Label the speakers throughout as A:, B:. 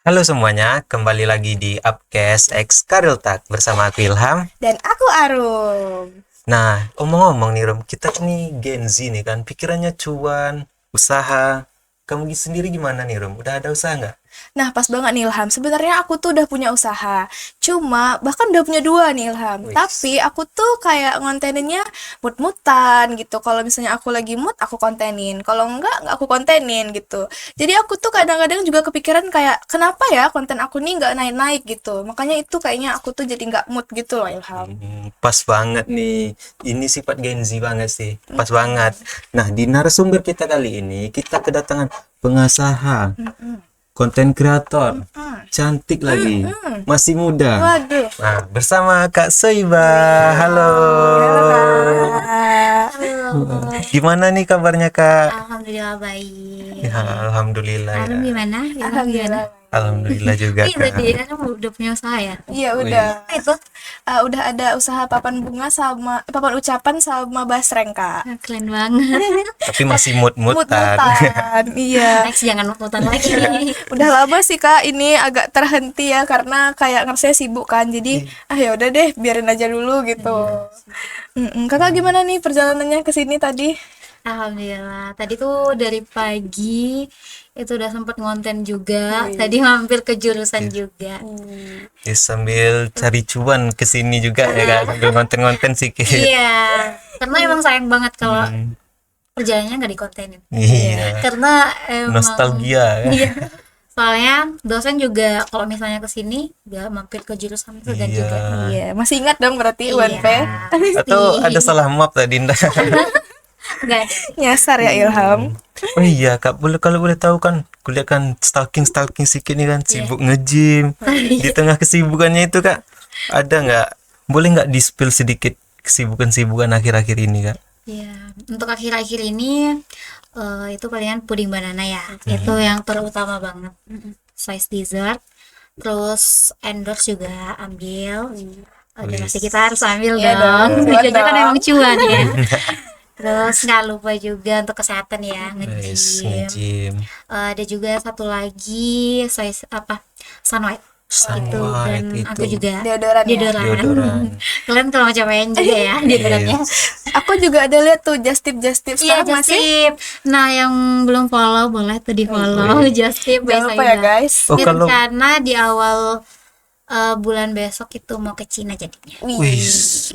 A: Halo semuanya, kembali lagi di Upcast X Karil Talk bersama aku Ilham.
B: Dan aku Arum.
A: Nah, omong-omong nih Rom, kita nih Gen Z nih kan, pikirannya cuan, usaha. Kamu sendiri gimana nih Rom? Udah ada usaha nggak?
B: Nah, pas banget nih Ilham. Sebenarnya aku tuh udah punya usaha. Cuma bahkan udah punya dua nih Ilham.
A: Wih,
B: Tapi aku tuh kayak ngonteninnya mut-mutan gitu. Kalau misalnya aku lagi mood, aku kontenin. Kalau enggak aku kontenin gitu. Jadi aku tuh kadang-kadang juga kepikiran kayak kenapa ya konten aku nih nggak naik-naik gitu. Makanya itu kayaknya aku tuh jadi nggak mood gitu loh Ilham.
A: pas banget nih. Ini sifat Gen Z banget sih. Pas banget. Nah, di narasumber kita kali ini, kita kedatangan pengusaha, konten kreator, cantik lagi, masih muda.
B: Waduh.
A: Nah, bersama Kak Soiba. Halo.
B: Halo Kak.
A: Gimana nih kabarnya Kak?
C: Alhamdulillah baik.
A: Ya, alhamdulillah ya.
C: Arum gimana? Ilham gimana?
B: Alhamdulillah.
A: Alhamdulillah juga
C: Iya
A: Kak.
C: tadi Arum udah punya usaha ya?
B: Iya
A: Wih.
B: udah.
C: Itu
B: Udah ada usaha papan bunga sama papan ucapan sama basreng kak.
C: keren banget.
A: Tapi masih mood-moodan.
B: Mut-mutan, iya.
C: Next jangan mut-mutan lagi.
B: Udah lama sih kak, ini agak terhenti ya karena kayak ngerasa sibuk kan. Jadi ya udah deh, biarin aja dulu gitu. Kakak gimana nih perjalanannya ke sini tadi?
C: Alhamdulillah. Tadi tuh dari pagi itu udah sempet ngonten juga. Tadi mampir ke jurusan juga.
A: Ya, sambil cari cuan ke sini juga ya Kak. Sambil ngonten-ngonten sedikit.
C: Iya. Karena emang sayang banget kalau perjalanannya nggak dikontenin.
A: Iya.
C: Karena emang
A: Nostalgia kan.
C: Iya. Soalnya dosen juga kalau misalnya ke sini dia mampir ke jurusan segan
A: Iya.
C: juga.
B: Iya, masih ingat dong berarti
C: Iya,
B: UNP?
A: Atau ada salah map tadi Nda?
C: Enggak ada.
B: Nyasar ya Ilham.
A: Oh iya Kak, kalau boleh tahu kan, kuliah kan stalking sedikit nih kan, sibuk nge-gym. Di tengah kesibukannya itu Kak, ada nggak? Boleh nggak di-spill sedikit kesibukan akhir-akhir ini Kak?
C: Iya, untuk akhir-akhir ini itu palingan puding banana ya. Itu yang terutama banget. Size dessert. Terus endorse juga ambil. Udah
A: Wih.
C: pasti kita harus ambil
B: Iya
C: dong.
B: dong,
C: Tujuannya kan
B: dong.
C: emang cuan ya. Terus nggak lupa juga untuk kesehatan ya,
A: Guys,
C: nge-gym.
A: nge-gym.
C: Ada juga satu lagi size apa? Sunlight. Itu
A: Sunlight
C: dan
A: itu.
C: aku juga
B: Deodoran ya?
A: Deodoran.
C: Kalian kalau macam main juga ya deodorannya.
B: Aku juga ada lihat tuh just tip
C: Iya,
B: sekarang
C: Just
B: masih.
C: Tip. Nah, yang belum follow boleh tuh di follow Just Tip.
B: Jangan lupa ya guys.
A: Oh,
C: Ini
A: kalau
C: rencana di awal bulan besok itu mau ke Cina jadinya.
A: wih,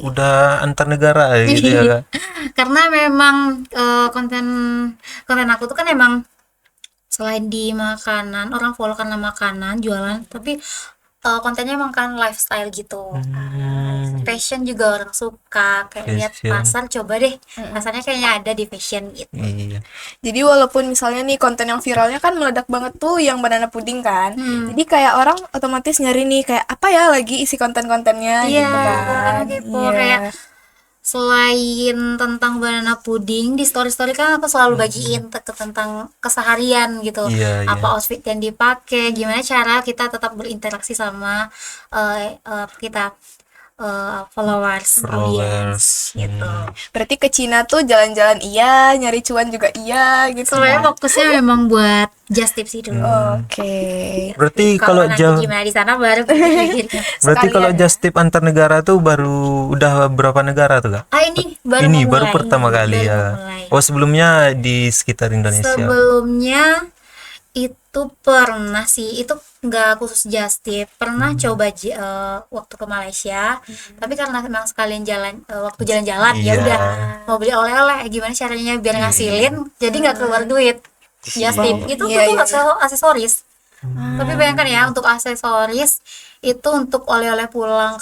A: udah antar negara gitu ya Kak.
C: Karena memang konten konten aku tuh kan emang selain di makanan, orang follow karena makanan, jualan, tapi kontennya emang kan lifestyle gitu. Fashion juga orang suka, kayak lihat
A: Fashion.
C: pasar, coba deh. Pasarnya kayaknya ada di fashion gitu.
A: Iya.
B: Jadi walaupun misalnya nih konten yang viralnya kan meledak banget tuh yang banana pudding kan. Jadi kayak orang otomatis nyari nih kayak apa ya lagi isi konten-kontennya
C: Iya,
B: gitu kan.
C: gitu.
B: Iya.
C: Kayak selain tentang banana pudding di story-story kan aku selalu bagiin tentang keseharian gitu.
A: Iya,
C: Apa
A: iya.
C: outfit yang dipakai, gimana cara kita tetap berinteraksi sama kita followers, audiens gitu.
B: Berarti ke Cina tuh jalan-jalan iya, nyari cuan juga iya gitu.
C: Sebenarnya fokusnya memang buat just tip sih dulu.
B: Oke.
A: Berarti
C: Kalau
A: kalau
C: nanti
A: jauh
C: gimana di sana baru pikir-pikir.
A: Berarti kalau
B: Sekalian ya.
A: just tip antar negara tuh baru udah berapa negara tuh Kak?
C: Ini baru
A: Ini
C: mau
A: baru
C: mulai.
A: pertama kali
C: Baru
A: ya.
C: mau mulai.
A: Oh, sebelumnya di sekitar Indonesia.
C: Sebelumnya itu pernah sih, itu nggak khusus just tip, pernah coba waktu ke Malaysia, tapi karena memang sekalian waktu jalan-jalan ya
A: Iya.
C: udah mau beli oleh-oleh, gimana caranya biar ngasilin, jadi nggak keluar duit. Just tip itu
B: Iya,
C: tuh
B: iya.
C: aksesoris. Tapi bayangkan ya untuk aksesoris itu untuk oleh-oleh pulang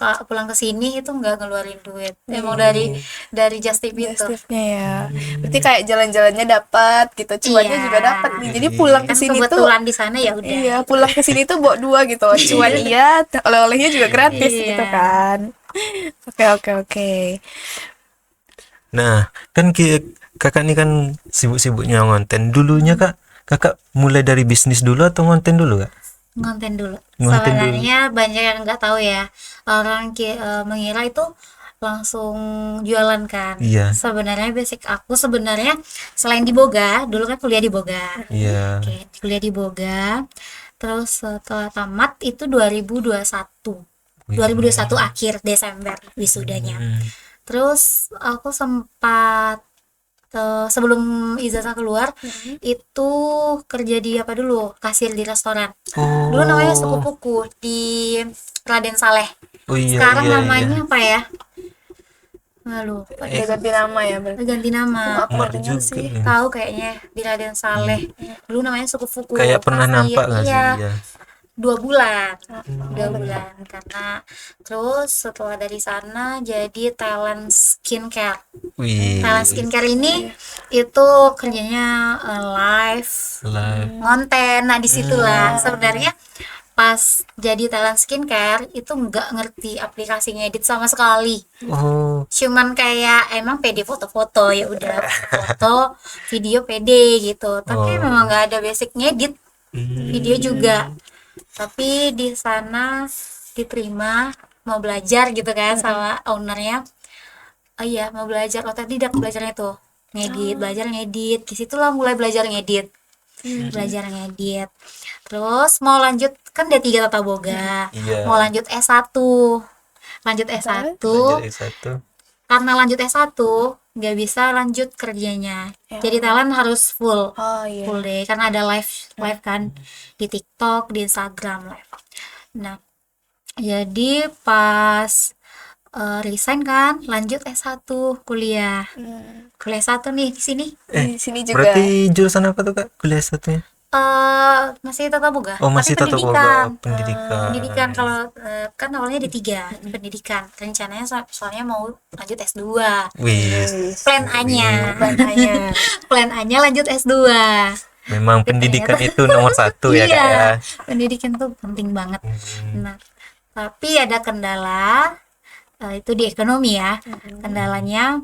C: ke sini itu nggak ngeluarin duit. Emang dari just tip itu.
B: Tipsnya ya. Berarti kayak jalan-jalannya dapat gitu, cuannya
C: Iya.
B: juga dapat nih. Jadi pulang ke
C: Kan
B: sini tuh
C: kebetulan di sana ya udah.
B: iya, pulang ke sini tuh bawa dua gitu. Cuan iya, oleh-olehnya juga gratis
C: Iya.
B: gitu kan. Oke, oke, oke.
A: Nah, kan Kakak nih kan sibuk-sibuknya ngonten. Dulunya Kakak mulai dari bisnis dulu atau ngonten dulu Kak?
C: Ngonten dulu.
A: Ngonten
C: Sebenarnya banyak yang nggak tahu ya. Orang mengira itu langsung jualan kan.
A: Iya.
C: Sebenarnya basic aku sebenarnya selain di Boga, dulu kan kuliah di Boga.
A: Iya.
C: Oke, kuliah di Boga. Terus setelah tamat itu 2021. 2021 akhir Desember wisudanya. Terus aku sempat sebelum ijazah keluar itu kerja di apa dulu? Kasir di restoran. Dulu namanya Suku Puku di Raden Saleh.
A: Oh iya,
C: Sekarang
A: iya,
C: namanya
A: iya.
C: apa ya? Nggak lupa.
B: Udah ganti nama ya berarti.
C: Ganti nama.
B: Aku
A: Mar
B: pernah dengar
A: juga.
B: sih.
C: Tahu kayaknya di Raden Saleh. Dulu namanya Suku Puku.
A: Kayak pernah
C: Kasir.
A: nampak nggak sih?
C: Iya.
A: Iya.
C: 2 bulan. 2 bulan karena terus setelah dari sana jadi talent skincare.
A: Wih,
C: Talent skincare ini itu kerjanya live
A: live.
C: konten. Nah disitulah sebenarnya pas jadi talent skincare itu nggak ngerti aplikasi ngedit sama sekali.
A: Oh,
C: Cuman kayak emang pede foto-foto, ya udah foto video pede gitu, tapi memang nggak ada basic ngedit video juga. Tapi di sana diterima mau belajar gitu kan sama ownernya. Oh iya, mau belajar otodidak, belajarnya tuh ngedit, belajar ngedit. Disitulah mulai belajar ngedit. Belajar ngedit. Terus mau lanjut kan D3 Tata Boga.
A: iya.
C: Mau lanjut S1. Lanjut S1.
A: Lanjut S1.
C: Karena lanjut S1 nggak bisa lanjut kerjanya. Jadi talent harus full.
B: Oh iya.
C: Full day karena ada live kan di TikTok, di Instagram live. Nah, jadi pas resign kan lanjut S1 kuliah. Kuliah S1 nih di sini.
B: Di sini juga.
A: Berarti jurusan apa tuh Kak? Kuliah satunya?
C: Masih Tata Boga.
A: Oh, masih
C: tapi
A: Tata
C: pendidikan.
A: Boga, pendidikan.
C: Pendidikan kalau kan awalnya D3 pendidikan. Rencananya soalnya mau lanjut S2.
A: Wih,
C: Plan A-nya.
B: Banyak.
C: Plan A-nya lanjut S2.
A: memang pendidikan itu nomor satu ya Kak ya.
C: Iya, pendidikan tuh penting banget. Nah, tapi ada kendala itu di ekonomi ya. Kendalanya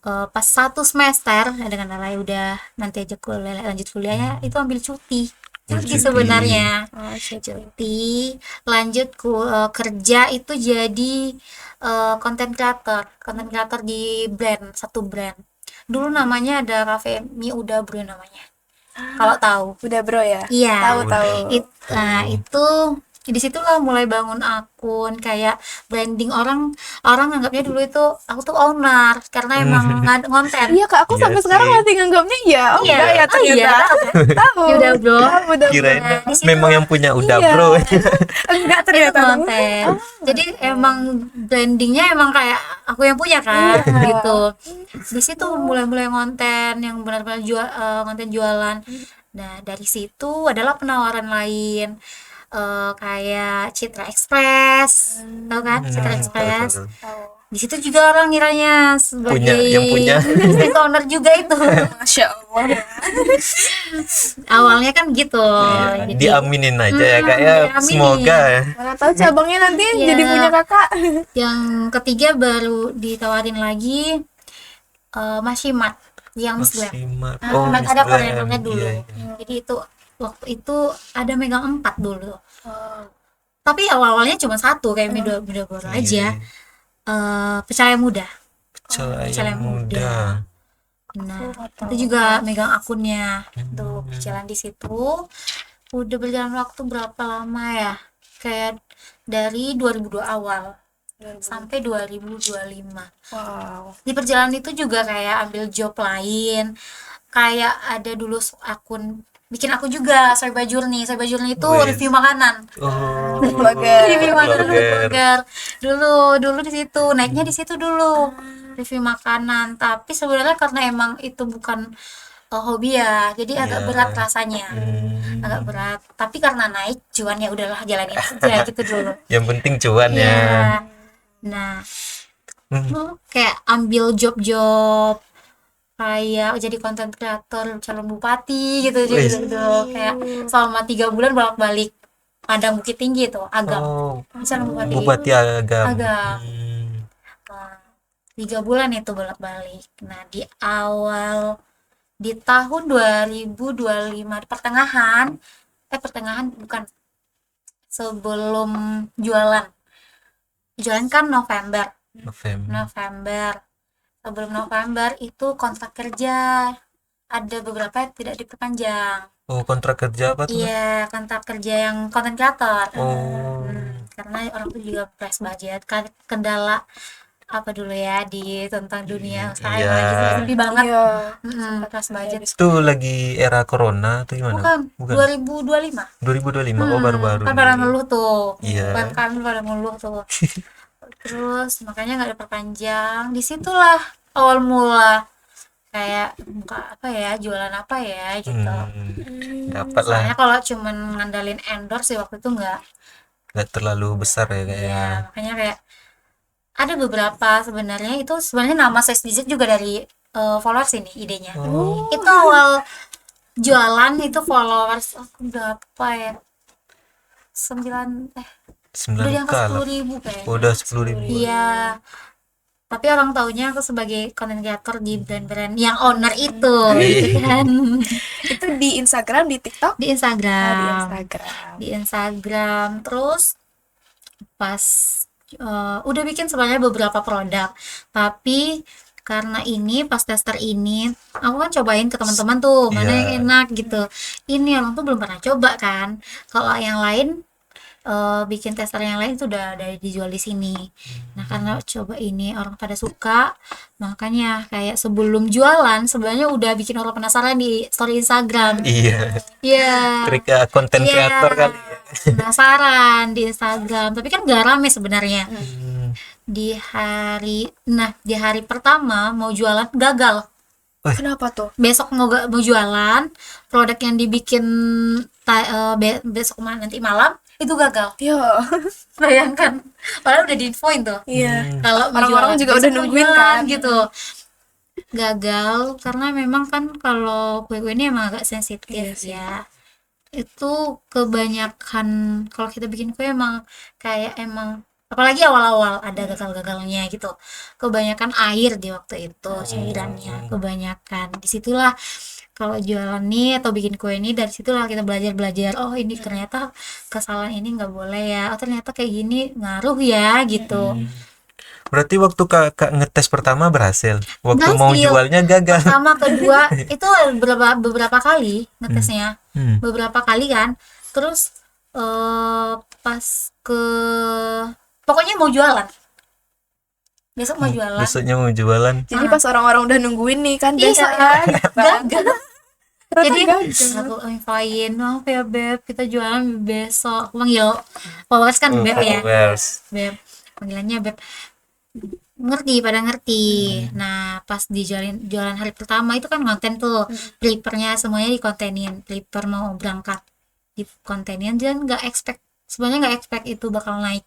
C: pas 1 semester ada kendala, ya udah nanti aja kuliah, lanjut kuliahnya itu ambil cuti. Cuti sebenarnya. Cuti, lanjut kerja itu jadi content creator di satu brand. Dulu namanya ada Cafe Mi Uda Bro namanya. Kalau tahu.
B: Udah bro ya?
C: Iya.
B: Tahu.
C: Nah, itu di situlah mulai bangun akun, kayak branding orang nganggapnya dulu itu aku tuh owner karena emang ngonten.
B: Iya kak, aku
A: Iya
B: sampai sekarang
A: sih.
B: masih nganggapnya iya. Oh
C: Iya.
B: enggak ya
C: Oh, iya.
B: ternyata. Tahu.
C: Ya udah bro.
B: Udah
A: Kirain
C: Di situ-
A: memang yang punya udah
B: Iya.
A: bro.
B: enggak
C: Itu
B: ternyata.
C: konten. Jadi emang brandingnya emang kayak aku yang punya kan, gitu. Di situ mulai konten yang benar-benar konten jualan. Nah dari situ adalah penawaran lain. Kayak Citra Express, tahu kan Citra Express? Di situ juga orang ngiranya sebagai
A: yang punya.
C: business owner juga itu.
B: Masya Allah.
C: Awalnya kan gitu.
A: Iya,
C: Jadi
A: diaminin aja ya Kak ya.
C: diaminin.
A: Semoga ya.
B: Mana tahu cabangnya nanti
C: Iya.
B: jadi punya kakak.
C: yang ketiga baru ditawarin lagi Mashimat yang Miss Glam.
A: Simak.
C: Nah,
A: Miss
C: ada
A: Glam.
C: koordinatornya dulu.
A: Iya, iya.
C: Jadi itu waktu itu ada megang 4 dulu. Tapi awalnya cuma 1 kayak Mido baru aja. Percaya Muda.
A: Celaya
C: Celaya
A: muda.
C: Nah, itu juga megang akunnya. Tuh berjalan di situ. Udah berjalan waktu berapa lama ya? Kayak dari 2002 awal sampai 2025.
B: Wow.
C: Di perjalanan itu juga kayak ambil job lain, kayak ada dulu bikin aku juga Soyba Journey itu
A: Wih.
C: review makanan.
A: Oh,
C: Review makanan
A: blogger.
C: blogger. Dulu di situ naiknya di situ dulu review makanan, tapi sebenarnya karena emang itu bukan hobi ya, jadi agak
A: Iya.
C: berat rasanya. Agak berat, tapi karena naik cuan ya udahlah jalanin aja gitu dulu.
A: Yang penting cuan ya.
C: Iya. Nah, kayak ambil job-job kayak jadi konten kreator calon bupati gitu
A: Wih.
C: kayak selama 3 bulan bolak-balik Padang Bukit Tinggi itu Agam.
A: Oh,
C: Calon bupati.
A: Bupati Agam.
C: Agam. Nah, 3 bulan itu bolak-balik. Nah, di tahun 2025 di pertengahan bukan, sebelum jualan kan November.
A: November.
C: Sebelum November itu kontrak kerja ada beberapa yang tidak diperpanjang.
A: Oh, kontrak kerja apa tuh?
C: Iya, kontrak kerja yang content creator.
A: Oh.
C: Karena orang tuh juga press budget kan, kendala apa dulu ya di tentang dunia usaha yang
A: Iya.
C: lagi sedih banget.
B: Iya.
C: Press budget.
A: Itu lagi era corona atau gimana?
C: Bukan, 2025.
A: 2025. Oh, baru-baru.
C: Kan pada ngeluh tuh.
A: Iya.
C: UMKM pada ngeluh tuh. Terus makanya nggak diperpanjang. Disitulah awal mula kayak buka apa ya, jualan apa ya gitu.
A: Dapat lah.
C: Soalnya kalau cuman ngandalin endorse sih waktu itu
A: Nggak terlalu besar ya kayaknya.
C: ya, makanya kayak ada beberapa sebenarnya itu sebenarnya nama Size Digit juga dari followers ini idenya. Itu awal jualan itu followers aku berapa ya? 9 udah di
A: 9K
C: angka
A: lah.
C: 10.000 kayaknya.
A: Udah 10.000.
C: Iya. Tapi orang taunya aku sebagai content creator di brand-brand yang owner itu, gitu kan.
B: Itu di Instagram, di TikTok,
C: Di
B: di
C: Instagram.
B: Instagram.
C: Di Instagram. Terus pas udah bikin sebenarnya beberapa produk, tapi karena ini pas tester ini aku kan cobain ke teman-teman tuh mana
A: Iya.
C: yang enak gitu. Ini orang tuh belum pernah coba kan. Kalau yang lain bikin tester yang lain itu udah dijual di sini. Nah karena coba ini orang pada suka, makanya kayak sebelum jualan sebenarnya udah bikin orang penasaran di story Instagram.
A: Iya.
C: Iya.
A: Trika konten
C: Iya.
A: kreator kali ya.
C: Penasaran di Instagram, tapi kan gak rame sebenarnya. Di hari pertama mau jualan gagal.
B: Kenapa tuh?
C: Besok mau jualan, produk yang dibikin besok nanti malam itu gagal.
B: Yo.
C: Bayangkan, padahal udah diinfoin tuh.
B: Iya.
C: Kalau mau
B: Orang-orang
C: jualan,
B: juga
C: besok
B: udah
C: mau
B: nungguin
C: jualan,
B: kan.
C: gitu. Gagal karena memang kan kalau kue-kue ini emang agak sensitif ya. Itu kebanyakan kalau kita bikin kue emang apalagi awal-awal ada gagal-gagalnya gitu. Kebanyakan air di waktu itu cairannya, kebanyakan. Disitulah kalau jualan nih atau bikin kue ini, dari situlah kita belajar oh ini ternyata kesalahan ini nggak boleh ya, oh ternyata kayak gini ngaruh ya gitu.
A: Berarti waktu kakak ngetes pertama berhasil. Waktu mau
C: Berhasil.
A: jualnya gagal.
C: Sama kedua itu beberapa kali ngetesnya, beberapa kali kan. Terus pas pokoknya mau jualan, besok mau jualan.
A: Besoknya mau jualan.
B: Jadi pas orang-orang udah nungguin nih kan
C: Iya,
B: besok ya.
C: gagal. Jadi
B: gagal.
C: aku infoin, maaf ya Beb, kita jualan besok. Aku panggil followers kan Beb ya,
A: Followers.
C: Beb, panggilannya Beb. Pada ngerti. Nah pas di jualan hari pertama itu kan konten tuh, preppernya semuanya dikontenin, prepper mau berangkat dikontenin, dan sebenarnya nggak expect itu bakal naik.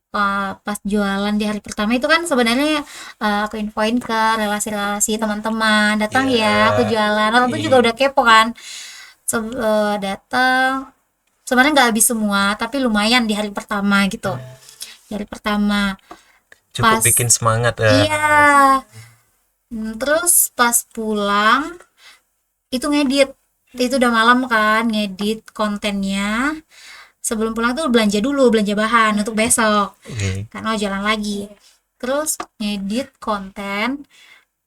C: Pas jualan di hari pertama itu kan sebenarnya aku infoin ke relasi-relasi teman-teman, datang ya aku jualan. Orang tuh juga udah kepo kan. Datang, sebenarnya nggak habis semua tapi lumayan di hari pertama gitu. Di hari pertama
A: Cukup
C: pas
A: bikin semangat ya.
C: iya. Terus pas pulang itu ngedit, itu udah malam kan, ngedit kontennya. Sebelum pulang tuh belanja bahan untuk besok,
A: Oke.
C: karena mau jalan lagi. Terus ngedit konten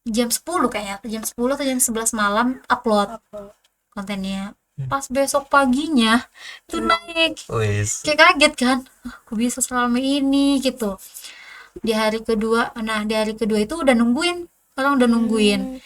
C: jam 10 kayaknya, jam 10 atau jam 11 malam upload kontennya. Pas besok paginya itu naik,
A: Wis.
C: kayak kaget kan, aku bisa selama ini gitu. Di hari kedua itu udah nungguin, orang udah nungguin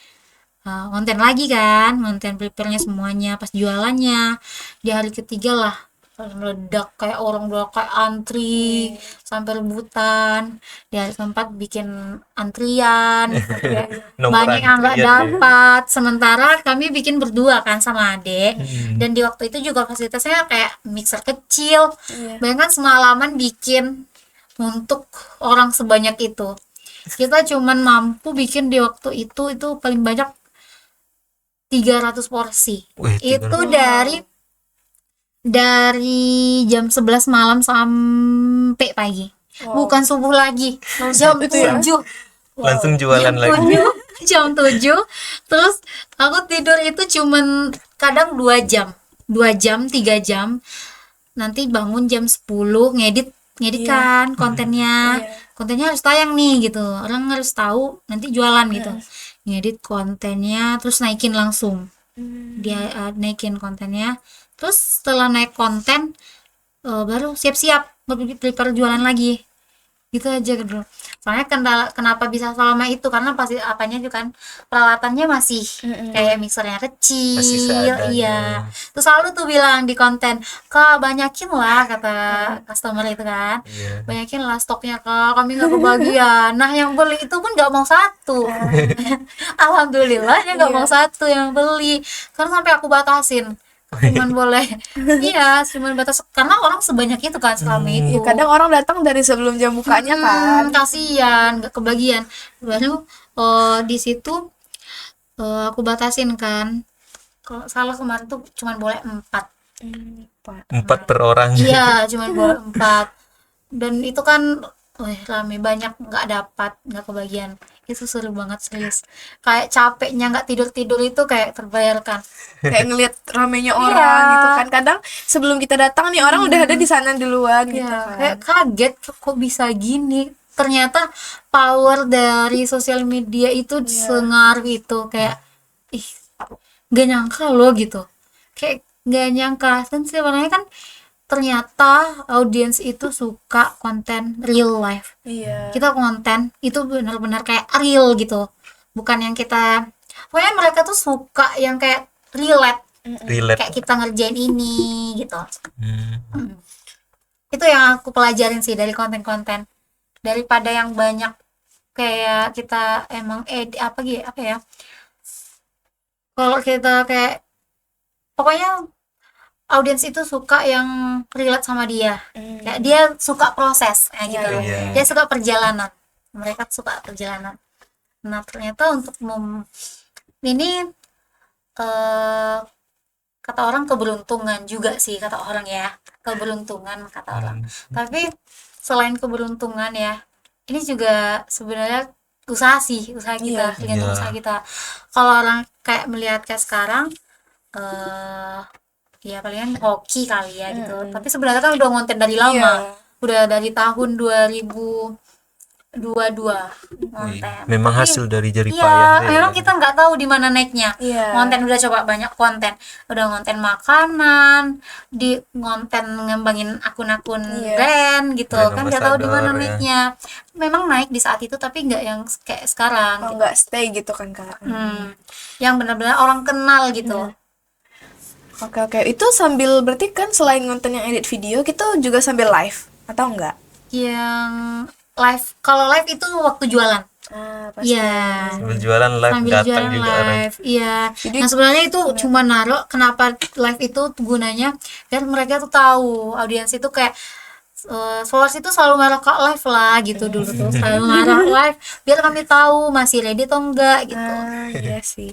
C: konten lagi kan, konten prepare-nya semuanya. Pas jualannya di hari ketiga lah meledak, kayak orang udah kayak antri sampai rebutan. Di hari keempat bikin antrian, kayak
A: Nomor
C: banyak yang nggak
A: antrian ya.
C: dapat. Sementara kami bikin berdua kan sama adek, dan di waktu itu juga fasilitasnya kayak mixer kecil. Bayangkan semalaman bikin untuk orang sebanyak itu. Kita cuman mampu bikin di waktu itu paling banyak 300 porsi.
A: Wih,
C: Itu dari jam 11 malam sampai pagi. Bukan subuh lagi. Jam 7.
A: langsung jualan lagi.
C: Jam 7. Terus aku tidur itu cuman kadang 2 jam. 2 jam, 3 jam. Nanti bangun jam 10 ngedit kan kontennya. Kontennya harus tayang nih gitu. Orang harus tahu nanti jualan gitu. ngedit kontennya terus naikin langsung. Dia naikin kontennya, terus setelah naik konten baru siap-siap prepare jualan lagi, gitu aja gitu. Soalnya kenapa bisa selama itu karena pasti apanya juga kan peralatannya masih kayak mixernya kecil,
A: Masih seadanya.
C: iya. Terus selalu tuh bilang di konten, Kak banyakin lah kata customer itu kan,
A: Iya.
C: banyakin lah stoknya Kak, kami nggak kebagian. Nah yang beli itu pun nggak mau satu, alhamdulillah nggak mau satu yang beli, karena sampai aku batasin cuman boleh iya cuman batas karena orang sebanyak itu kan selama itu.
B: Iya, kadang orang datang dari sebelum jam bukanya kan.
C: Kasihan nggak kebagian, baru di situ aku batasin kan, kalau salah kemarin tuh cuman boleh 4.
A: 4 per orang.
C: Iya cuman boleh 4, dan itu kan rame banyak nggak dapat, nggak kebagian. Itu seru banget serius, kayak capeknya nggak tidur itu kayak terbayarkan.
B: Kayak ngelihat ramenya orang
C: Iya.
B: gitu kan. Kadang sebelum kita datang nih orang udah ada di sana duluan gitu
C: Iya,
B: kan.
C: kayak kaget kok bisa gini. Ternyata power dari sosial media itu sengaruh itu, kayak ih gak nyangka loh gitu. Kayak gak nyangka, dan sebenarnya kan ternyata audiens itu suka konten real life.
B: Iya.
C: Kita konten itu benar-benar kayak real gitu, bukan yang kita, pokoknya mereka tuh suka yang kayak relate,
A: Relate.
C: kayak kita ngerjain ini gitu.
A: Hmm.
C: Itu yang aku pelajarin sih dari konten-konten, daripada yang banyak kayak kita emang apa ya, kalau kita kayak pokoknya audiens itu suka yang relate sama dia, kayak dia suka proses kayak gitu loh.
A: iya.
C: Dia suka perjalanan, mereka suka perjalanan. Nah ternyata untuk ini kata orang keberuntungan juga sih, kata orang ya, keberuntungan kata orang. Tapi selain keberuntungan ya, ini juga sebenarnya usaha sih, usaha kita, tergantung
A: Iya.
C: usaha kita. Kalau orang kayak melihat kayak sekarang ya palingan hoki kali ya gitu. Tapi sebenarnya kan udah ngonten dari lama. Udah dari tahun 2022 ngonten.
A: Memang
C: Tapi,
A: hasil dari jerih
C: iya,
A: payah.
C: memang kita nggak tahu di mana naiknya.
B: Iya.
C: Konten udah coba banyak konten, udah ngonten makanan, di ngonten ngembangin akun-akun brand gitu,
A: Brand
C: kan nggak tahu di mana
A: ambassador, ya.
C: naiknya. Memang naik di saat itu, tapi nggak yang kayak sekarang.
B: Oh, nggak stay gitu kan Kak.
C: Yang benar-benar orang kenal gitu.
B: Oke. Itu sambil berarti kan selain ngonten yang edit video, kita juga sambil live atau enggak?
C: Yang live, kalau live itu waktu jualan.
B: Pasti.
C: Iya.
A: Sambil jualan live
C: Sambil
A: datang
C: jualan
A: juga orang.
C: live, iya. Nah sebenarnya itu cuma naruh, kenapa live itu gunanya biar mereka tuh tahu, audiens itu kayak followers itu selalu ngarah ke live lah gitu dulu tuh, selalu ngarah live biar kami tahu masih ready atau enggak gitu.
B: Iya sih.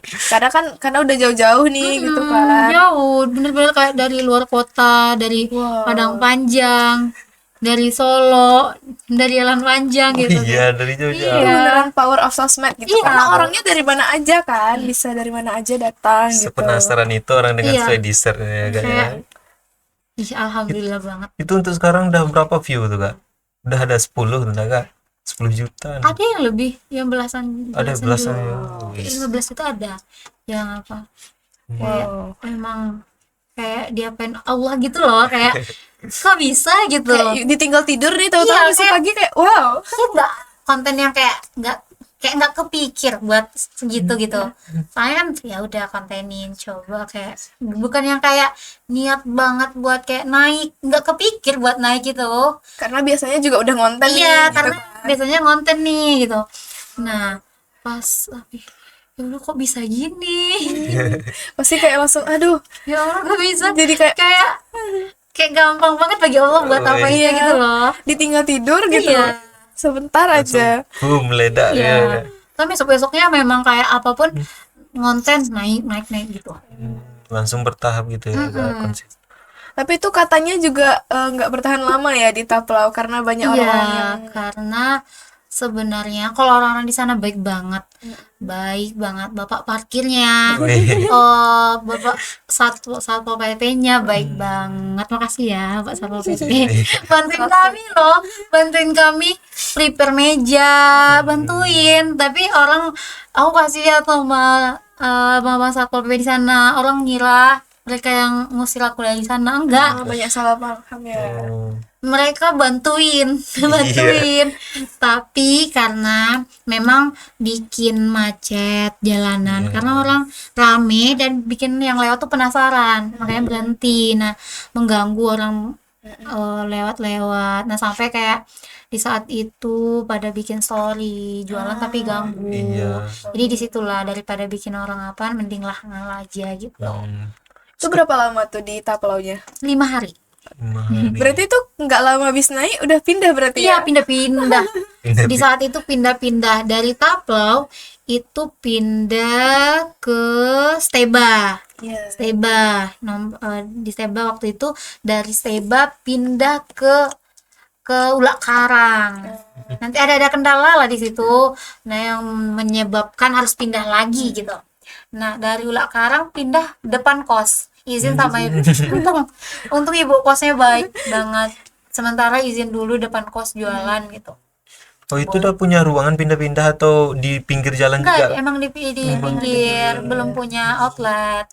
B: Karena udah jauh-jauh nih gitu kan.
C: Jauh, bener-bener kayak dari luar kota, dari Padang Panjang, dari Solo, dari Jalan Panjang gitu.
A: Iya, dari jauh-jauh.
B: Itu beneran power of sosmed gitu. Karena orangnya dari mana aja kan, bisa dari mana aja datang gitu.
A: Sepenasaran itu orang dengan
C: Iya.
A: Swediser ya kan.
C: Kayak ih, alhamdulillah banget.
A: Itu untuk sekarang udah berapa view tuh Kak? Udah ada 10 udah Kak? 10 juta.
C: Ada yang lebih, yang belasan
A: Ada belasan
C: juga.
A: ya.
C: Kayak 15 itu ada yang apa, kayak emang kayak dia pengen Allah gitu loh, kayak kok bisa gitu.
B: Kayak ditinggal tidur nih tahu-tahu
C: Iya,
B: besok
C: kayak-
B: pagi kayak wow.
C: Kayak nggak konten yang kayak nggak kepikir buat segitu gitu. Soalnya kan ya udah kontenin coba, kayak bukan yang kayak niat banget buat kayak naik, nggak kepikir buat naik gitu.
B: Karena biasanya juga udah ngonten nih.
C: Iya,
B: gitu
C: karena
B: kan.
C: biasanya ngonten nih gitu. Nah, pas ya Allah kok bisa gini.
B: Pasti kayak langsung aduh,
C: Ya Allah kok bisa.
B: jadi kayak
C: Kayak gampang banget bagi Allah buat apa ini
B: iya.
C: gitu loh.
B: ditinggal tidur gitu.
C: Iya.
B: Sebentar aja.
A: Boom, meledak
C: Iya.
A: ya.
C: Tapi besok-besoknya memang kayak apapun ngonten naik gitu.
A: Langsung bertahap gitu ya Kak, konsisten.
B: Tapi itu katanya juga nggak bertahan lama ya di Taplau karena banyak
C: Iya,
B: orang yang
C: karena sebenarnya kalau orang-orang di sana baik banget, baik banget. Bapak parkirnya,
A: Wih.
C: bapak satpol pp-nya baik banget. Makasih ya Pak satpol pp. Bantuin kami loh, bantuin kami prepare meja, bantuin. Tapi aku kasih lihat sama mama satpol pp di sana, orang ngira mereka yang ngusir aku dari sana, enggak.
B: Banyak salah paham ya.
A: Oh.
C: Mereka bantuin bantuin, tapi karena memang bikin macet jalanan, karena orang rame dan bikin yang lewat tuh penasaran, makanya berhenti. Nah, mengganggu orang lewat-lewat. Nah, sampai kayak di saat itu pada bikin story jualan tapi ganggu.
A: Iya.
C: Jadi disitulah, daripada bikin orang apa, mending lah ngalah aja gitu.
B: Itu berapa lama tuh di Tapelaunya?
C: 5 hari.
B: Berarti itu nggak lama habis naik udah pindah berarti
C: Iya,
B: ya?
C: pindah-pindah. Di saat itu pindah-pindah dari Taplau itu pindah ke Steba.
B: Iya.
C: Di Steba waktu itu, dari Steba pindah ke Ulak Karang. Nanti ada kendala lah di situ. Nah, yang menyebabkan harus pindah lagi gitu. Nah, dari Ulak Karang pindah depan kos. Izin sama ibu. Untung ibu kosnya baik banget. Sementara izin dulu depan kos jualan gitu.
A: Oh, itu udah punya ruangan pindah-pindah atau di pinggir jalan
C: Enggak,
A: juga?
C: emang di pinggir, belum punya outlet.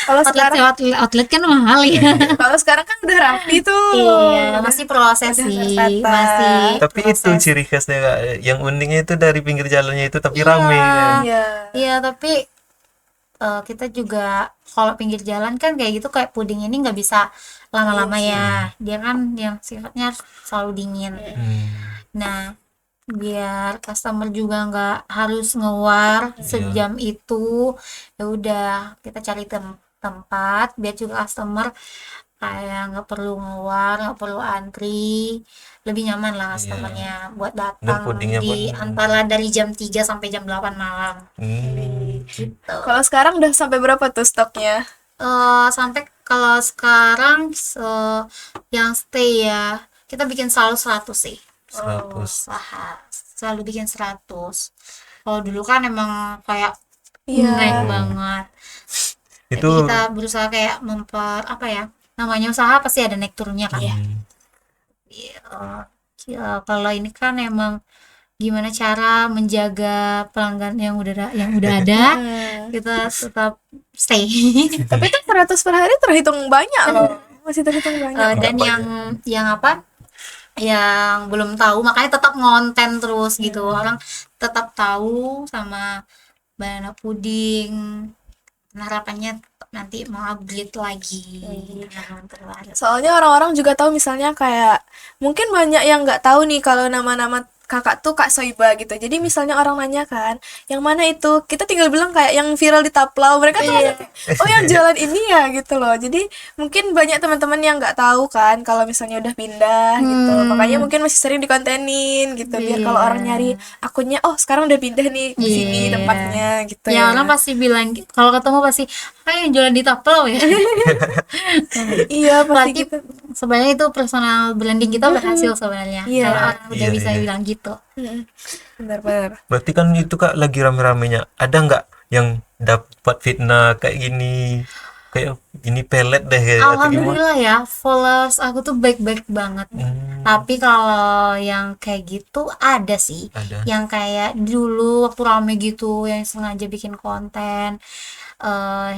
B: Kalau sekarang
C: Outlet kan mahal ya.
B: kalau sekarang kan udah rapi tuh.
C: Iya, masih proses
B: udah
C: sih,
B: tertata.
C: masih.
A: Tapi itu ciri khasnya Kak. Yang uniknya itu dari pinggir jalannya itu tapi rame.
B: Iya.
C: Iya, tapi kita juga kalau pinggir jalan kan kayak gitu, kayak puding ini nggak bisa lama-lama ya. Dia kan yang sifatnya selalu dingin. Nah, biar customer juga nggak harus ngewar sejam itu, ya udah kita cari tempat biar juga customer kayak nggak perlu ngewar, nggak perlu antri, lebih nyaman lah customernya buat datang
A: pudingnya
C: di
A: pun-
C: antara dari jam 3 sampai jam 8 malam gitu.
B: Kalau sekarang udah sampai berapa tuh stoknya?
C: Sampai kalau sekarang yang stay ya, kita bikin selalu 100 sih.
A: 100.
C: Selalu bikin 100. Kalau dulu kan emang kayak
B: Iya.
C: naik banget. Jadi
A: Itu
C: kita berusaha kayak apa ya? Namanya usaha pasti ada naik turunnya kan ya. Ya, kalau ini kan emang gimana cara menjaga pelanggan yang udah ada, kita tetap stay.
B: Tapi kan 100 per hari terhitung banyak loh. Masih terhitung banyak.
C: Dan yang apa? Yang belum tahu makanya tetap ngonten terus gitu. Orang tetap tahu sama banana puding. Nah, harapannya nanti mau upgrade lagi.
B: Soalnya orang-orang juga tahu misalnya kayak mungkin banyak yang nggak tahu nih kalau nama-nama kakak tuh Kak Soiba gitu. Jadi misalnya orang nanya kan, yang mana itu? Kita tinggal bilang kayak yang viral di Taplau. Mereka tuh langsung kayak, oh yang jalan ini ya gitu loh. Jadi mungkin banyak teman-teman yang nggak tahu kan kalau misalnya udah pindah gitu. Makanya mungkin masih sering dikontenin gitu biar kalau orang nyari akunnya, oh sekarang udah pindah nih di sini tempatnya gitu
C: Ya,
B: ya.
C: orang pasti bilang kalau ketemu pasti, yang jualan di Taplau ya.
B: Iya pasti
C: Berarti
B: gitu.
C: sebenarnya itu personal branding kita berhasil sebenarnya.
B: Iya.
C: Kalau orang udah
A: Iya,
C: bisa
A: iya.
C: bilang gitu.
B: Benar-benar.
A: berarti kan itu Kak lagi rame-ramenya. Ada nggak yang dapat fitnah kayak gini? Kayak ini pelet deh kayak atau gimana?
C: Alhamdulillah ya, followers aku tuh baik-baik banget. Tapi kalau yang kayak gitu ada sih,
A: Ada.
C: yang kayak dulu waktu rame gitu, yang sengaja bikin konten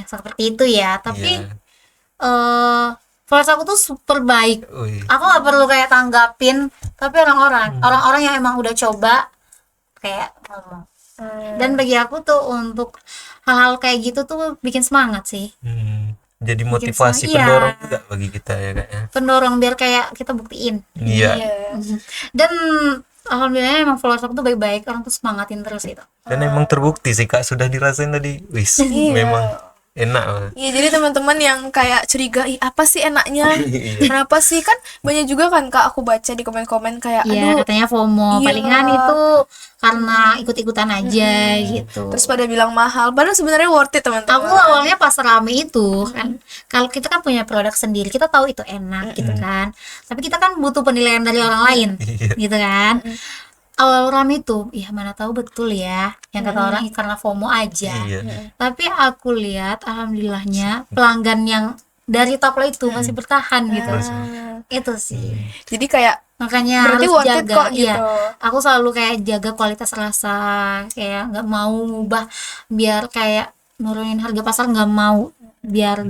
C: seperti itu ya. Tapi
A: Iya.
C: followers aku tuh super baik.
A: Wih.
C: Aku nggak perlu kayak tanggapin, tapi orang-orang yang emang udah coba kayak ngomong. Dan bagi aku tuh untuk hal-hal kayak gitu tuh bikin semangat sih,
A: Jadi motivasi
C: semangat, iya.
A: pendorong juga bagi kita ya Kak ya.
C: pendorong biar kayak kita buktiin.
A: Iya.
C: Dan alhamdulillah emang followers aku tuh baik-baik, orang tuh semangatin terus itu.
A: Dan emang terbukti sih Kak, sudah dirasain tadi. Wis, memang enak banget.
B: Iya, jadi teman-teman yang kayak curiga, ih apa sih enaknya?
A: Iya.
B: Kenapa sih? Kan banyak juga kan Kak, aku baca di komen-komen kayak,
C: Iya,
B: aduh,
C: katanya FOMO,
B: iya.
C: palingan itu karena ikut-ikutan aja gitu.
B: terus pada bilang mahal. Padahal sebenarnya worth it
C: Aku
B: teman-teman.
C: awalnya pas rame itu kan, kalau kita kan punya produk sendiri, kita tahu itu enak gitu kan. Tapi kita kan butuh penilaian dari orang lain,
A: Iya.
C: gitu kan. awal rame itu, ya mana tahu betul ya, yang kata orang karena FOMO aja.
A: Iya.
C: Tapi aku lihat alhamdulillahnya pelanggan yang dari top itu masih bertahan gitu. Itu sih.
B: Jadi kayak
C: Makanya
B: berarti
C: harus
B: worth it
C: jaga.
B: kok
C: Iya.
B: gitu.
C: Aku selalu kayak jaga kualitas rasa, kayak nggak mau ngubah biar kayak nurunin harga pasar, nggak mau, biar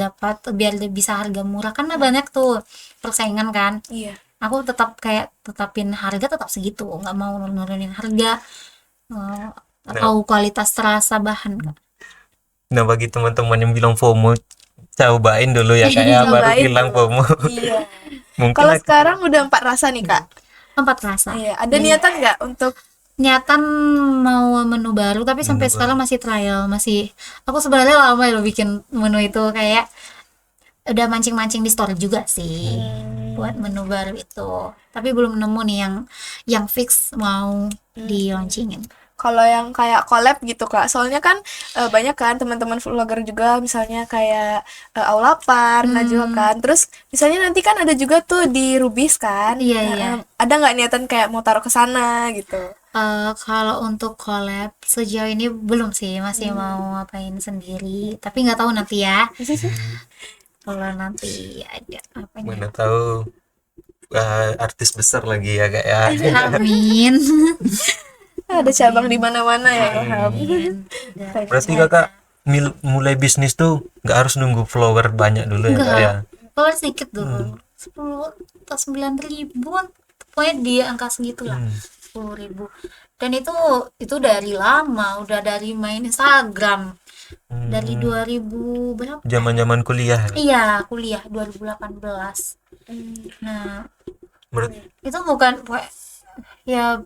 C: bisa harga murah, karena banyak tuh persaingan kan.
B: Iya.
C: Aku tetapin harga tetap segitu, nggak mau nurunin harga, eh, atau kualitas terasa bahan.
A: Nah, bagi teman-teman yang bilang FOMO, cobain dulu ya kayak baru
B: Cobain
A: bilang
B: dulu.
A: FOMO.
B: Iya.
A: Mungkin
B: Kalau
A: aku-
B: sekarang udah 4 rasa nih Kak.
C: Tempat rasa.
B: Iya. Ada niatan nggak untuk
C: Niatan mau menu baru, tapi sampai sekarang masih trial, aku sebenarnya lama ya lo bikin menu itu, kayak udah mancing-mancing di store juga sih buat menu baru itu, tapi belum nemu nih yang fix mau di launchingin.
B: kalau yang kayak collab gitu Kak? Soalnya kan banyak kan teman-teman vlogger juga, misalnya kayak Aulapar, Najwa kan. Terus misalnya nanti kan ada juga tuh di Rubis kan.
C: Iya, iya.
B: Ada nggak niatan kayak mau taruh ke sana gitu?
C: Kalau untuk collab sejauh ini belum sih, masih mau ngapain sendiri, tapi nggak tahu nanti ya. Kalau nanti ada apanya.
A: mana tahu artis besar lagi ya kayak.
C: Amin.
B: Ada cabang di mana-mana ya Ilham.
A: Berarti kakak mulai bisnis tuh nggak harus nunggu follower banyak dulu ya kak ya.
C: Kalau sedikit dulu, 10 atau 9.000, pokoknya di angka segitu lah, 10.000. Dan itu dari lama, udah dari main Instagram, dari 2000 berapa?
A: Zaman-zaman kuliah.
C: Iya, kuliah 2018. Nah,
A: Berarti
C: itu bukan ya,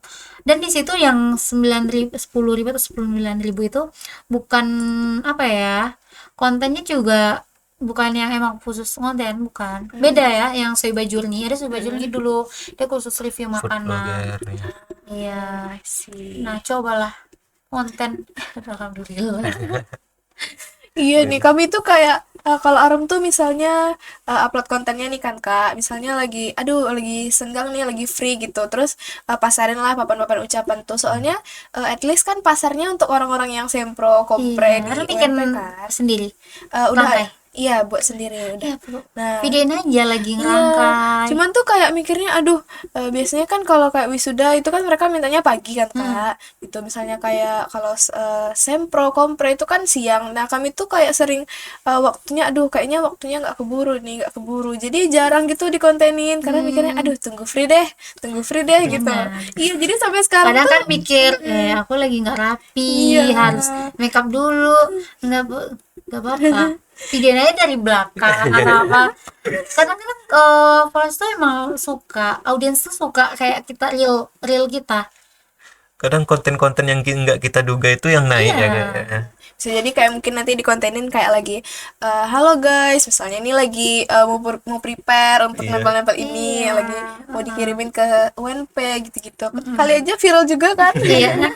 C: dan di situ yang 9.000, 10.000 atau 9.000 itu bukan apa ya, kontennya juga bukan yang emang khusus konten, bukan, beda ya. Yang Soiba Journey, ada Soiba Journey dulu, dia khusus review
A: food
C: makanan.
A: blogger ya.
C: Iya,
B: Sih.
C: nah cobalah konten. Alhamdulillah.
B: Iya nih, kami tuh kayak kalau Arum tuh misalnya upload kontennya nih kan Kak, misalnya lagi senggang nih, lagi free gitu, terus pasarin lah papan-papan ucapan tuh, soalnya at least kan pasarnya untuk orang-orang yang sempro, kompre
C: Iya,
B: di
C: harus bikin
B: UMP kan.
C: sendiri.
B: Udah,
C: Rangkai.
B: iya buat sendiri udah.
C: Ya, bro.
B: Nah,
C: Videoin aja lagi
B: iya,
C: ngerangkai.
B: cuman tuh kayak mikirnya aduh, biasanya kan kalau kayak wisuda itu kan mereka mintanya pagi kan Kak, gitu. Misalnya kayak kalau sempro, kompre itu kan siang. Nah kami tuh kayak sering waktunya, aduh kayaknya waktunya nggak keburu, jadi jarang gitu dikontenin karena mikirnya aduh tunggu free deh gitu. Iya, jadi sampai sekarang
C: Kadang
B: tuh
C: kan mikir, aku lagi nggak rapi,
B: Iya.
C: harus makeup dulu, nggak apa-apa. Videoin aja dari belakang atau apa. Kadang-kadang followers tuh emang suka, audiens tuh suka kayak kita real kita.
A: Kadang konten-konten yang nggak kita duga itu yang naik ya
C: Iya.
A: kayaknya.
B: bisa jadi kayak mungkin nanti dikontenin kayak lagi halo guys, misalnya ini lagi mau prepare untuk
A: Iya.
B: nempel-nempel ini, lagi mau dikirimin ke UNP gitu-gitu. Kali aja viral juga kan.
C: Iya.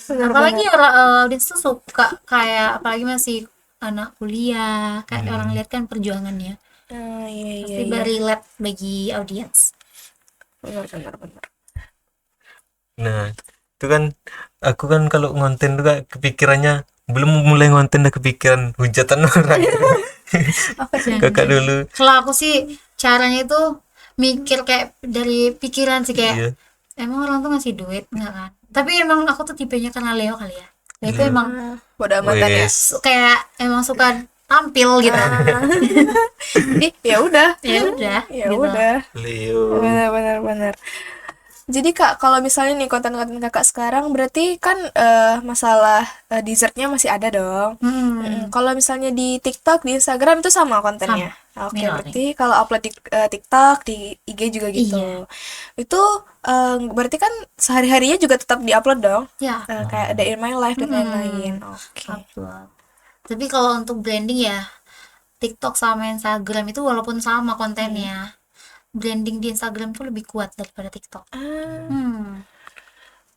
C: Apalagi audiens tuh suka, kayak apalagi masih anak kuliah, kayak orang lihat kan perjuangannya.
B: Iya,
C: Pasti relate bagi audiens.
B: benar.
A: Nah, itu kan aku kan kalau ngonten juga kepikirannya belum mulai ngonten udah kepikiran hujatan orang. Kakak dulu.
C: Kalau aku sih caranya itu mikir kayak dari pikiran sih, kayak
A: Iya.
C: emang orang tuh ngasih duit enggak kan? Tapi emang aku tuh tipenya karena Leo kali ya. Leo itu emang
B: Bodo amatan ya.
A: Wes.
C: kayak emang suka tampil gitu.
B: Jadi ya udah.
C: Ya udah.
B: Ya
C: gitu.
B: udah.
A: Leo.
B: Benar. Jadi Kak, kalau misalnya nih konten-konten Kakak sekarang berarti kan masalah dessertnya masih ada dong. Kalau misalnya di TikTok, di Instagram itu sama kontennya. Oke,
C: Mirroring.
B: berarti kalau upload di TikTok, di IG juga gitu.
C: Iya.
B: Itu berarti kan sehari-harinya juga tetap diupload dong.
C: Ya.
B: Kayak ada in my life dan lain-lain. Oke.
C: Upload. Tapi kalau untuk branding ya, TikTok sama Instagram itu walaupun sama kontennya, branding di Instagram tuh lebih kuat daripada TikTok.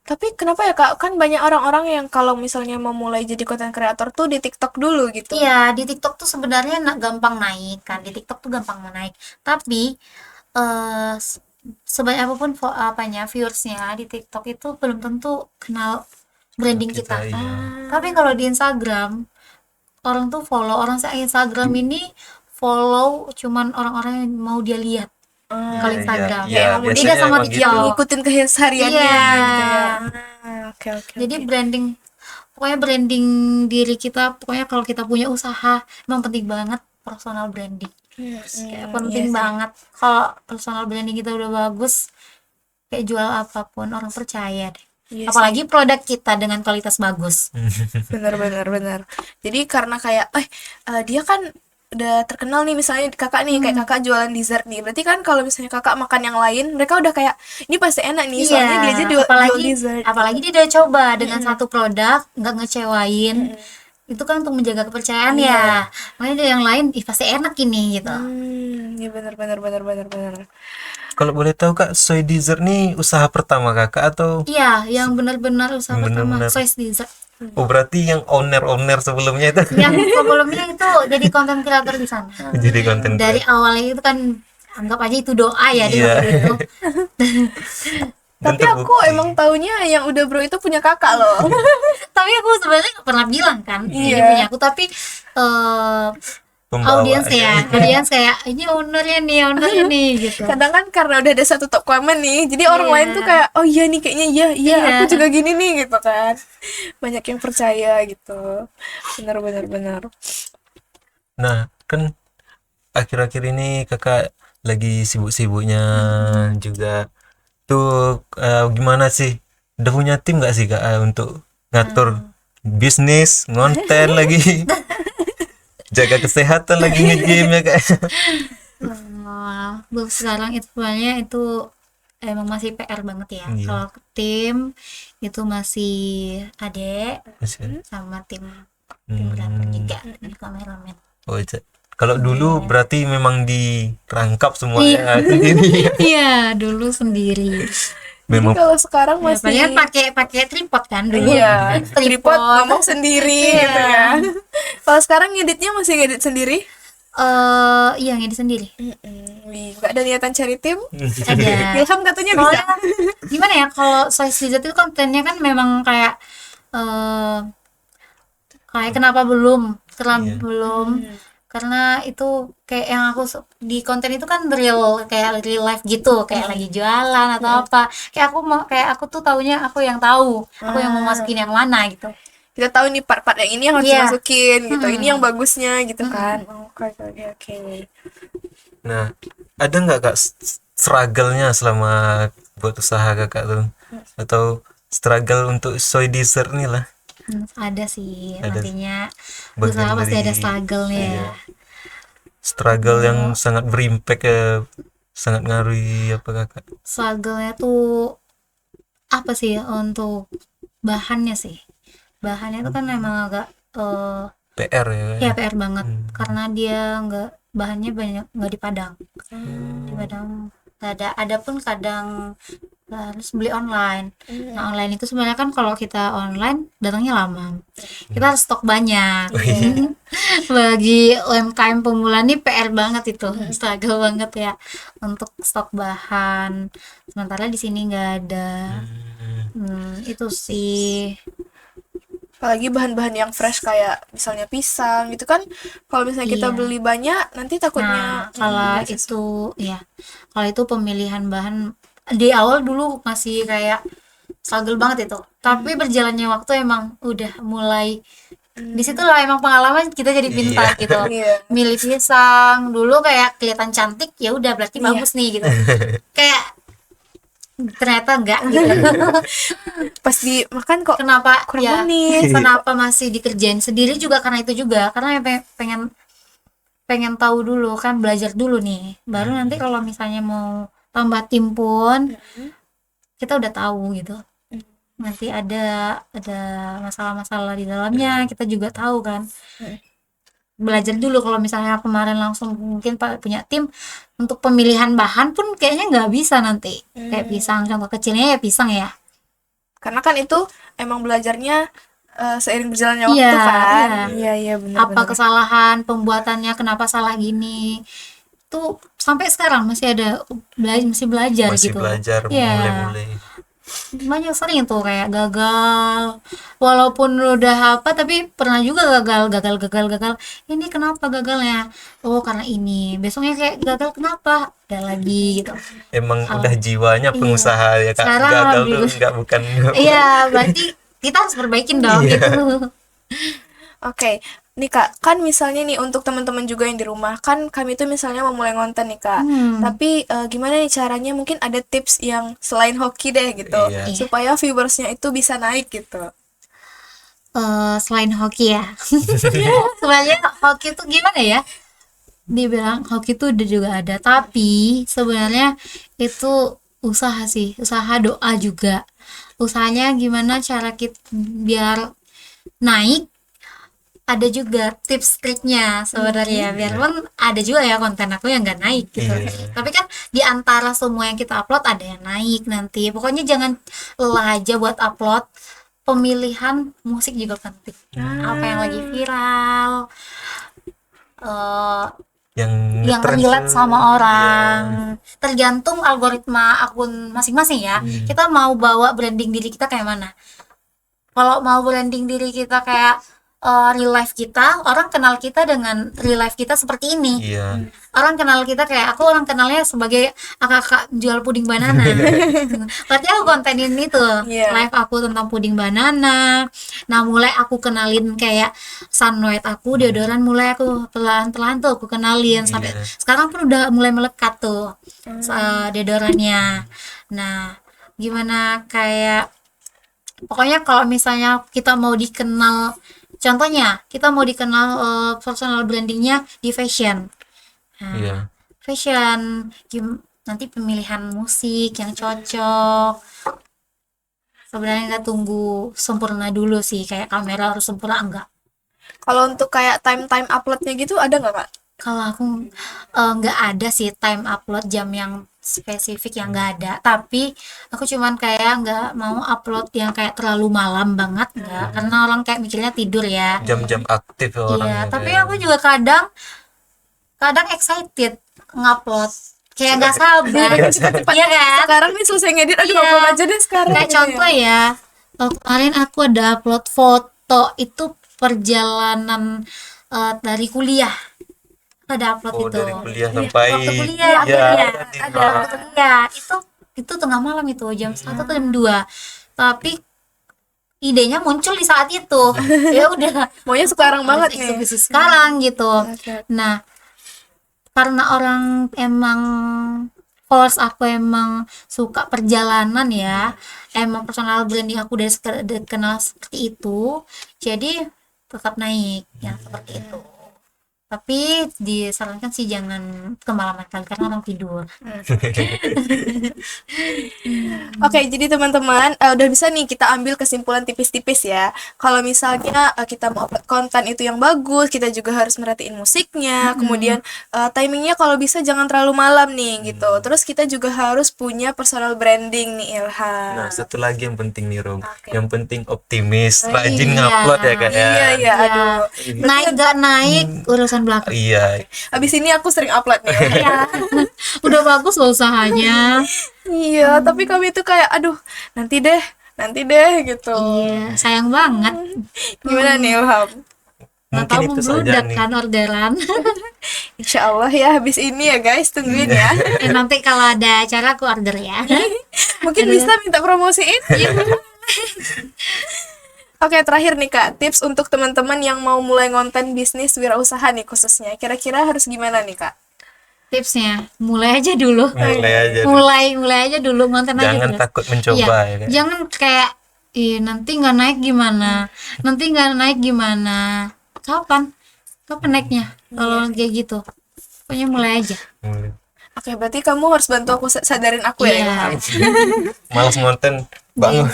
B: Tapi kenapa ya Kak? Kan banyak orang-orang yang kalau misalnya mau mulai jadi konten kreator tuh di TikTok dulu gitu.
C: Iya, di TikTok tuh sebenarnya gampang naik kan. Di TikTok tuh gampang naik. Tapi sebanyak apapun viewersnya di TikTok itu belum tentu kenal branding kita.
A: Iya.
C: Tapi kalau di Instagram orang tuh follow orang Instagram ini follow cuman orang-orang yang mau dia lihat. Kalau Instagram
A: iya,
C: beda
A: biasanya
C: sama
A: emang
C: TikTok.
A: gitu.
B: Ngikutin kesehariannya
C: Iya.
B: gitu ya. Oke oke.
C: Jadi pokoknya branding diri kita, pokoknya kalau kita punya usaha emang penting banget personal branding. Kayak penting banget. Kalau personal branding kita udah bagus, kayak jual apapun orang percaya deh.
B: Iya
C: Apalagi produk kita dengan kualitas bagus.
B: benar. Jadi karena kayak dia kan udah terkenal nih, misalnya kakak nih kayak kakak jualan dessert nih, berarti kan kalau misalnya kakak makan yang lain mereka udah kayak ini pasti enak nih, soalnya dia aja jual dessert.
C: apalagi dia udah coba dengan satu produk nggak ngecewain. Itu kan untuk menjaga kepercayaan ya. Makanya ada yang lain, ih pasti enak ini gitu.
B: Ya benar.
A: Kalau boleh tahu Kak, Soy Dessert nih usaha pertama Kakak atau
C: Iya, yang benar-benar usaha pertama
A: benar-benar.
C: Soy Dessert.
A: oh berarti yang owner sebelumnya itu
C: Yang sebelumnya itu jadi konten kreator di sana.
A: jadi konten
C: Dari awalnya itu kan anggap aja itu doa ya di
A: Iya.
C: waktu itu.
A: dan
B: Tapi aku
A: terbukti.
B: emang taunya yang udah bro itu punya kakak loh.
C: Tapi aku sebenarnya nggak pernah bilang kan ini
B: Iya.
C: punya aku, tapi audiens kayak ini ownernya nih gitu.
B: Kadang kan karena udah ada satu top comment nih, jadi orang
C: Iya.
B: lain tuh kayak oh iya nih kayaknya iya
C: Iya.
B: aku juga gini nih gitu kan. Banyak yang percaya gitu. Benar.
A: Nah, kan akhir-akhir ini Kakak lagi sibuk-sibuknya juga. Tuh gimana sih? Udah punya tim nggak sih Kak untuk ngatur bisnis, ngonten lagi, jaga kesehatan lagi nge-game ya Kak?
C: Belum sekarang itu sebenarnya itu emang masih PR banget ya.
A: Iya.
C: Kalau tim itu masih adek
A: Masih-
C: sama tim fotografer juga dan kameramen.
A: Oh, kalau dulu berarti memang dirangkap semuanya sendiri.
C: Iya, dulu sendiri.
A: Memang
B: Jadi kalau sekarang
C: Ya,
B: masih
C: pakai tripod kan dulu.
B: iya, tripod ngomong sendiri
C: Iya.
B: gitu kan. Kalau sekarang ngeditnya masih ngedit sendiri?
C: Iya ngedit sendiri.
B: Wih, nggak ada niatan cari tim?
C: Ada.
B: Ilham katanya bisa.
C: Soalnya gimana ya, kalau Soy Dessert itu kontennya kan memang kayak kenapa belum karena itu kayak yang aku di konten itu kan kayak real life gitu, kayak lagi jualan atau apa, kayak aku tuh taunya aku yang tahu, aku yang mau masukin yang mana gitu.
B: Kita tahu nih part-part yang ini yang harus
C: Iya.
B: dimasukin gitu. Ini yang bagusnya gitu kan. Oke.
A: Nah, ada nggak Kak struggle-nya selama buat usaha Kakak tuh? Atau struggle untuk Soy Dessert nih lah?
C: Ada sih,
A: Ada.
C: nantinya
A: Bagian
C: usaha pasti
A: dari-
C: ada struggle-nya ya.
A: Struggle yang sangat berimpact sangat ngaruhi apa Kakak?
C: Struggle-nya tuh apa sih untuk bahannya sih? Bahannya tuh kan emang agak
A: PR ya?
C: ya PR banget karena dia bahannya banyak nggak di Padang. Di Padang nggak ada pun kadang harus beli online. Nah online itu sebenarnya kan kalau kita online datangnya lama, kita harus stok banyak. Bagi UMKM pemula nih PR banget itu, struggle banget ya untuk stok bahan. Sementara di sini nggak ada. Itu sih.
B: Apalagi bahan-bahan yang fresh kayak misalnya pisang gitu kan. Kalau misalnya kita
C: Iya.
B: beli banyak, nanti takutnya
C: Kalau itu pemilihan bahan di awal dulu masih kayak struggle banget itu. Tapi berjalannya waktu emang udah mulai di situ lah emang pengalaman kita jadi pintar gitu.
B: Iya.
C: Milih pisang dulu kayak kelihatan cantik, ya udah berarti bagus nih gitu. Kayak ternyata enggak gitu.
B: Pas dimakan kok
C: Kenapa
B: kurang manis.
C: kenapa masih dikerjain sendiri juga karena itu juga, karena pengen tahu dulu kan, belajar dulu nih, baru nanti kalau misalnya mau tambah tim pun kita udah tahu gitu. Nanti ada masalah-masalah di dalamnya kita juga tahu kan. Belajar dulu. Kalau misalnya kemarin langsung mungkin punya tim untuk pemilihan bahan pun kayaknya nggak bisa nanti. Kayak pisang, contoh kecilnya ya pisang ya.
B: Karena kan itu emang belajarnya seiring berjalannya waktu
C: Iya,
B: kan.
C: iya.
B: Iya benar.
C: Apa kesalahan pembuatannya, kenapa salah gini, itu sampai sekarang masih ada masih belajar
A: Masih
C: gitu.
A: belajar
C: Iya.
A: mulai-mulai.
C: Banyak sering tuh kayak gagal, walaupun udah apa tapi pernah juga gagal. Ini kenapa gagalnya? Oh karena ini. Besoknya kayak gagal kenapa? Gagal lagi gitu.
A: Emang udah jiwanya
C: Iya.
A: pengusaha ya Kak.
C: Sekarang
A: Gagal tuh
C: alhamdulillah.
A: enggak bukan
C: Iya, berarti kita harus perbaikin dong
A: Iya.
C: gitu.
B: Oke, nih Kak, kan misalnya nih untuk teman-teman juga yang di rumah, kan kami tuh misalnya mau mulai konten nih Kak. Tapi gimana nih caranya? Mungkin ada tips yang selain hoki deh gitu,
A: Iya.
B: supaya viewersnya itu bisa naik gitu.
C: Selain hoki ya. Sebenarnya hoki itu gimana ya? Dibilang hoki itu udah juga ada, tapi sebenarnya itu usaha sih, usaha doa juga. Usahanya gimana cara kita biar naik, ada juga tips triknya sebenarnya, biarpun ada juga ya konten aku yang nggak naik gitu.
A: Iya.
C: Tapi kan di antara semua yang kita upload ada yang naik nanti. Pokoknya jangan lelah aja buat upload. Pemilihan musik juga penting. Apa yang lagi viral, eh,
A: yang
C: yang
A: ngetrend
C: relate
A: tuh.
C: sama orang.
A: Iya.
C: Tergantung algoritma akun masing-masing ya. Kita mau bawa branding diri kita kayak mana. Kalau mau branding diri kita kayak real life kita, orang kenal kita dengan real life kita seperti ini.
A: Iya.
C: Orang kenal kita kayak aku, orang kenalnya sebagai kakak jual puding banana. Berarti aku kontenin itu
B: Iya.
C: live aku tentang puding banana. Nah mulai aku kenalin kayak Sunlight aku, deodoran mulai aku pelan-pelan tuh aku kenalin sampai
A: Iya.
C: sekarang pun udah mulai melekat tuh deodorannya. Nah gimana kayak pokoknya kalau misalnya kita mau dikenal, contohnya kita mau dikenal personal brandingnya di fashion. Nah,
A: Iya.
C: fashion nanti pemilihan musik yang cocok. Sebenarnya nggak tunggu sempurna dulu sih, kayak kamera harus sempurna enggak.
B: Kalau untuk kayak time uploadnya gitu ada nggak Kak?
C: Kalau aku nggak ada sih time upload jam yang spesifik, yang nggak ada. Tapi aku cuman kayak nggak mau upload yang kayak terlalu malam banget, nggak, karena orang kayak mikirnya tidur ya.
A: Jam-jam aktif
C: Iya,
A: orangnya
C: tapi
A: kayak.
C: aku juga kadang excited ngupload, kayak nggak sabar. Iya kan?
B: Sekarang nih selesai ngedit, aduh
C: Iya.
B: upload aja deh sekarang.
C: Kayak
B: gitu
C: contoh ya, kemarin aku ada upload foto itu perjalanan dari kuliah. Ada upload
A: Oh,
C: itu.
A: dari kuliah sampai
C: Waktu kuliah,
A: ya,
C: iya,
A: di
C: ada
A: rumah.
C: waktu kuliah. Itu tengah malam itu, jam 1 atau jam 2. Tapi idenya muncul di saat itu. Ya udah,
B: Maunya sekarang banget
C: harus
B: nih.
C: eksekusi sekarang gitu.
B: Oke.
C: Nah, karena orang emang followers aku emang suka perjalanan ya, emang personal branding aku dari kenal seperti itu, jadi tetap naik yang seperti itu. Tapi disarankan sih jangan kemalaman kali karena orang tidur.
B: Oke, jadi teman-teman udah bisa nih kita ambil kesimpulan tipis-tipis ya. Kalau misalnya kita mau upload konten itu yang bagus, kita juga harus merhatiin musiknya. Kemudian timingnya kalau bisa jangan terlalu malam nih gitu. Terus kita juga harus punya personal branding nih Ilham.
A: Nah, satu lagi yang penting nih Rom.
B: Oke.
A: Yang penting optimis, rajin
C: Iya.
A: ngupload ya Kak ya.
B: Iya, iya, aduh.
C: Naik gak naik urusan belakang.
A: Iya.
B: Habis ini aku sering upload nih.
C: Iya. Udah bagus loh usahanya.
B: Iya, tapi kami itu kayak aduh, nanti deh gitu.
C: Iya, sayang banget.
B: Gimana nih Ilham?
C: Nggak
A: Mungkin
C: tahu
A: itu saja
C: membludak
A: nih.
C: kan orderan.
B: Insya Allah ya habis ini ya guys, tungguin ya.
C: Nanti kalau ada acara aku order ya.
B: Mungkin bisa minta promosiin. Oke, terakhir nih Kak, tips untuk teman-teman yang mau mulai konten bisnis wirausaha nih khususnya. Kira-kira harus gimana nih Kak?
C: Tipsnya, mulai aja dulu.
A: Mulai aja.
C: Mulai aja dulu, konten aja
A: Jangan
C: dulu.
A: takut mencoba
C: Iya,
A: ya Kak.
C: jangan kayak nanti nggak naik gimana, nanti nggak naik gimana, kapan naiknya kalau kayak gitu. Pokoknya mulai aja.
A: Mulai.
B: Oke, berarti kamu harus bantu aku sadarin aku ya
C: Iya.
B: Ilham.
A: Malas ngonten, bangun.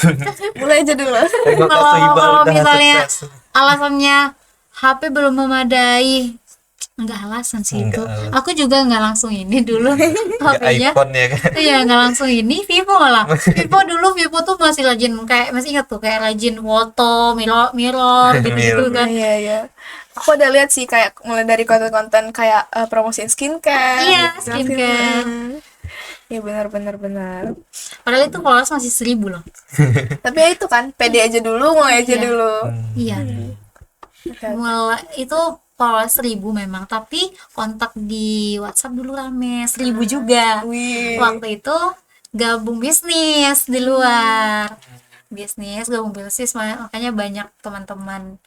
B: Mulai aja dulu.
A: Tengok Kak Sohibah
C: Kalau
A: udah
C: misalnya
A: sukses.
C: alasannya HP belum memadai, nggak alasan sih
A: Nggak
C: itu.
A: alasan.
C: Aku juga nggak langsung ini dulu
A: Nggak
C: HP-nya.
A: iPhone ya kan.
C: Iya, nggak langsung ini Vivo malah. Vivo tuh masih rajin, kayak masih ingat tuh kayak rajin foto mirror gitu
A: Mirror.
C: kan.
B: Iya, iya. Aku udah lihat sih kayak mulai dari konten-konten kayak promosiin skincare.
C: Iya,
B: gitu.
C: skincare.
B: Iya benar.
C: Padahal itu followers masih 1.000 loh.
B: Tapi ya itu kan, pede aja dulu, mulai aja
C: Iya.
B: dulu.
C: Iya.
B: Oke.
C: Mulai itu followers 1.000 memang, tapi kontak di WhatsApp dulu rame 1.000 juga.
B: Wih.
C: Waktu itu gabung bisnis di luar. Gabung bisnis makanya banyak teman-teman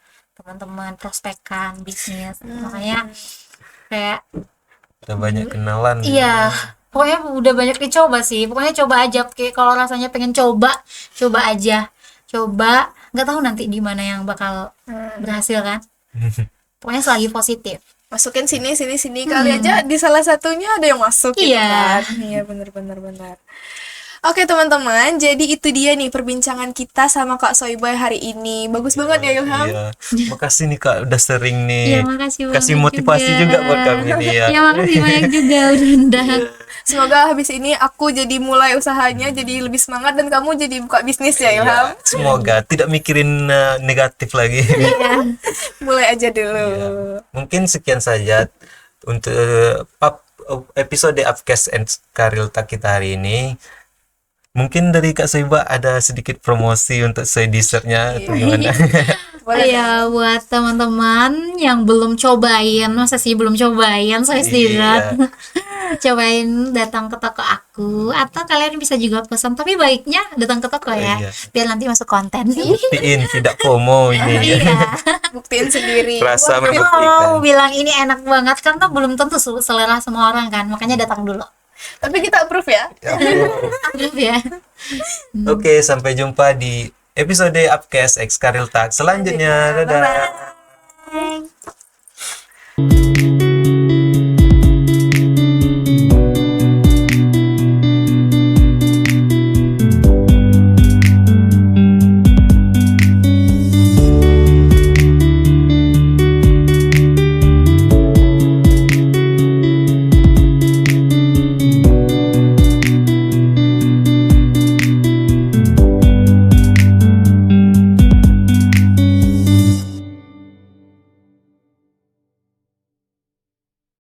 C: prospekan bisnis. Makanya kayak
A: Udah banyak kenalan.
C: iya, pokoknya udah banyak dicoba sih. Pokoknya coba aja, kayak kalau rasanya pengen coba aja. Coba, nggak tahu nanti di mana yang bakal berhasil kan. Pokoknya selagi positif.
B: Masukin sini kali aja di salah satunya ada yang masuk gitu
C: Iya.
B: kan. Iya benar. Oke teman-teman, jadi itu dia nih perbincangan kita sama Kak Soiboy hari ini. Bagus banget ya Ilham.
A: Iya. Makasih nih Kak udah sering
C: Iya,
A: nih.
C: makasih
A: Kasih
C: banyak
A: motivasi juga buat kami nih ya.
C: Ya, makasih banyak juga udah undang.
B: Semoga habis ini aku jadi mulai usahanya jadi lebih semangat dan kamu jadi buka bisnis ya Ilham.
A: Iya, semoga tidak mikirin negatif lagi.
B: Mulai aja dulu.
A: Mungkin sekian saja untuk episode Upcast and Karil Tak kita hari ini. Mungkin dari Kak Soiba ada sedikit promosi untuk soy dessertnya atau gimana?
B: Boleh.
C: Ya, buat teman-teman yang belum cobain, masa sih belum cobain soy dessert, cobain datang ke toko aku, atau kalian bisa juga pesan, tapi baiknya datang ke toko ya,
A: Iya.
C: biar nanti masuk konten.
A: Buktiin tidak FOMO ini.
C: Iya.
B: Buktiin sendiri.
A: Rasa
B: Wah,
A: membuktikan.
C: Mau bilang ini enak banget karena belum tentu selera semua orang kan, makanya datang dulu.
B: tapi kita approve ya.
C: Approve ya.
A: Oke, sampai jumpa di episode Upcast X Karil Tak selanjutnya. Dadah.
C: Bye.